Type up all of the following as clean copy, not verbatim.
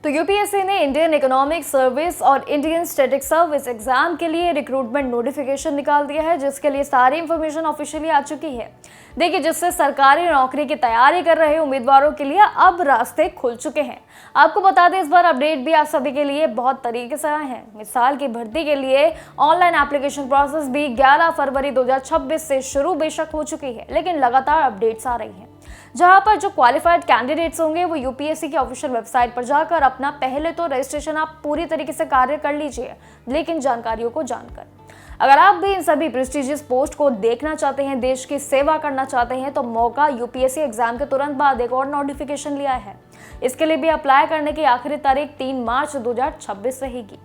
तो यूपीएससी ने Indian economic service और इंडियन स्टैटिक सर्विस एग्जाम के लिए रिक्रूटमेंट नोटिफिकेशन निकाल दिया है, जिसके लिए सारी इंफॉर्मेशन ऑफिशियली आ चुकी है। देखिए, जिससे सरकारी नौकरी की तैयारी कर रहे उम्मीदवारों के लिए अब रास्ते खुल चुके हैं। आपको बता दें, इस बार अपडेट भी आप सभी के लिए बहुत तरीके से आए हैं। इस साल की भर्ती के लिए ऑनलाइन एप्लीकेशन प्रोसेस भी 11 फरवरी 2026 से शुरू बेशक हो चुकी है, लेकिन लगातार अपडेट्स आ रही हैं, जहां पर जो क्वालिफाइड कैंडिडेट्स होंगे वो यूपीएससी की ऑफिशियल वेबसाइट पर जाकर अपना पहले तो रजिस्ट्रेशन आप पूरी तरीके से कार्य कर लीजिए, लेकिन जानकारियों को जानकर। अगर आप भी इन सभी प्रेस्टिजियस पोस्ट को देखना चाहते हैं, देश की सेवा करना चाहते हैं, तो मौका यूपीएससी एग्जाम के तुरंत बाद एक और नोटिफिकेशन लिया है। इसके लिए भी अप्लाई करने की आखिरी तारीख 3 मार्च 2026 रहेगी।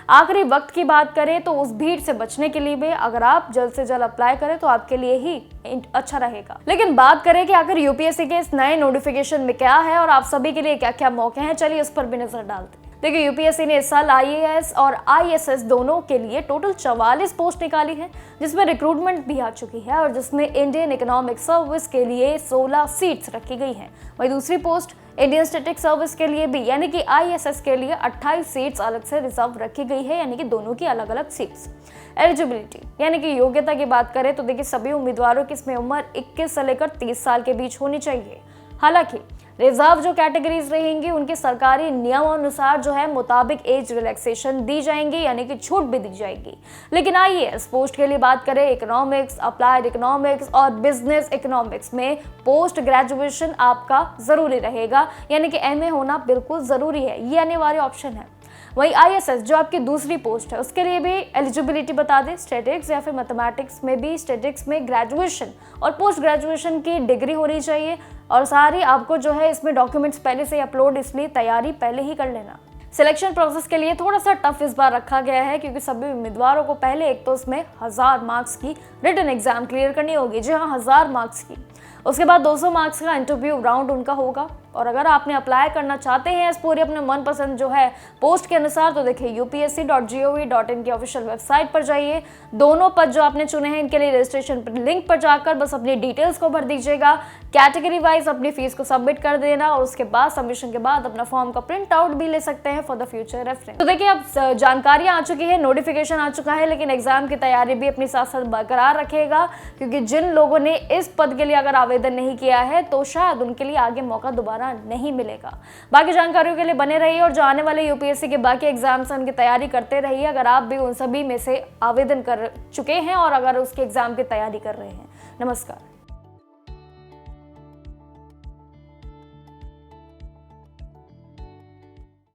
आखिरी वक्त की बात करें तो उस भीड़ से बचने के लिए भी अगर आप जल्द से जल्द अप्लाई करें तो आपके लिए ही अच्छा रहेगा। लेकिन बात करें कि आखिर यूपीएससी के इस नए नोटिफिकेशन में क्या है और आप सभी के लिए क्या क्या मौके हैं, चलिए उस पर भी नजर डालते हैं। देखिए, यूपीएससी ने इस साल आईएएस और आईएसएस दोनों के लिए टोटल 44 पोस्ट निकाली है, जिसमें रिक्रूटमेंट भी आ चुकी है और जिसमें इंडियन इकोनॉमिक सर्विस के लिए 16 सीट्स रखी गई हैं। वहीं दूसरी पोस्ट इंडियन स्टैटिक सर्विस के लिए भी यानी कि आईएसएस के लिए 28 सीट्स अलग से रिजर्व रखी गई है, यानी कि दोनों की अलग अलग सीट्स। एलिजिबिलिटी यानी कि योग्यता की बात करें तो देखिए, सभी उम्मीदवारों की इसमें उम्र 21 से लेकर 30 साल के बीच होनी चाहिए। हालांकि रिजर्व जो कैटेगरीज रहेंगी उनके सरकारी नियमानुसार जो है मुताबिक एज रिलैक्सेशन दी जाएंगी, यानी कि छूट भी दी जाएगी। लेकिन आईएएस पोस्ट के लिए बात करें, इकोनॉमिक्स, अप्लाइड इकोनॉमिक्स और बिजनेस इकोनॉमिक्स में पोस्ट ग्रेजुएशन आपका जरूरी रहेगा, यानी कि एमए होना बिल्कुल जरूरी है, ये अनिवार्य ऑप्शन है। वही आईएसएस जो आपकी दूसरी पोस्ट है उसके लिए भी एलिजिबिलिटी बता दें, स्टैटिक्स या फिर मैथमेटिक्स में भी स्टैटिक्स में ग्रेजुएशन और पोस्ट ग्रेजुएशन की डिग्री होनी चाहिए और सारी आपको जो है इसमें डॉक्यूमेंट्स पहले से अपलोड, इसलिए तैयारी पहले ही कर लेना। सिलेक्शन प्रोसेस के लिए थोड़ा सा टफ इस बार रखा गया है, क्योंकि सभी उम्मीदवारों को पहले एक तो उसमें 1000 मार्क्स की रिटन एग्जाम क्लियर करनी होगी, जी हाँ 1000 मार्क्स की। उसके बाद 200 मार्क्स का इंटरव्यू राउंड उनका होगा। और अगर आपने अप्लाई करना चाहते हैं इस पूरी अपने मनपसंद जो है पोस्ट के अनुसार, तो देखिए upsc.gov.in की ऑफिशियल वेबसाइट पर जाइए। दोनों पद जो आपने चुने हैं इनके लिए रजिस्ट्रेशन लिंक पर जाकर बस अपनी डिटेल्स को भर दीजिएगा, कैटेगरी वाइज अपनी फीस को सबमिट कर देना और उसके बाद सबमिशन के बाद अपना फॉर्म का प्रिंट आउट भी ले सकते हैं फॉर द फ्यूचर रेफरेंस। तो देखिए, अब जानकारियां आ चुकी है, नोटिफिकेशन आ चुका है, लेकिन एग्जाम की तैयारी भी अपनी साथ साथ बरकरार रखेगा, क्योंकि जिन लोगों ने इस पद के लिए अगर आवेदन नहीं किया है तो शायद उनके लिए आगे मौका दोबारा नहीं मिलेगा। बाकी जानकारियों के लिए बने रहिए और जो आने वाले यूपीएससी के बाकी एग्जाम्स हैं उनकी तैयारी करते रहिए, अगर आप भी उन सभी में से आवेदन कर चुके हैं और अगर उसके एग्जाम की तैयारी कर रहे हैं। नमस्कार।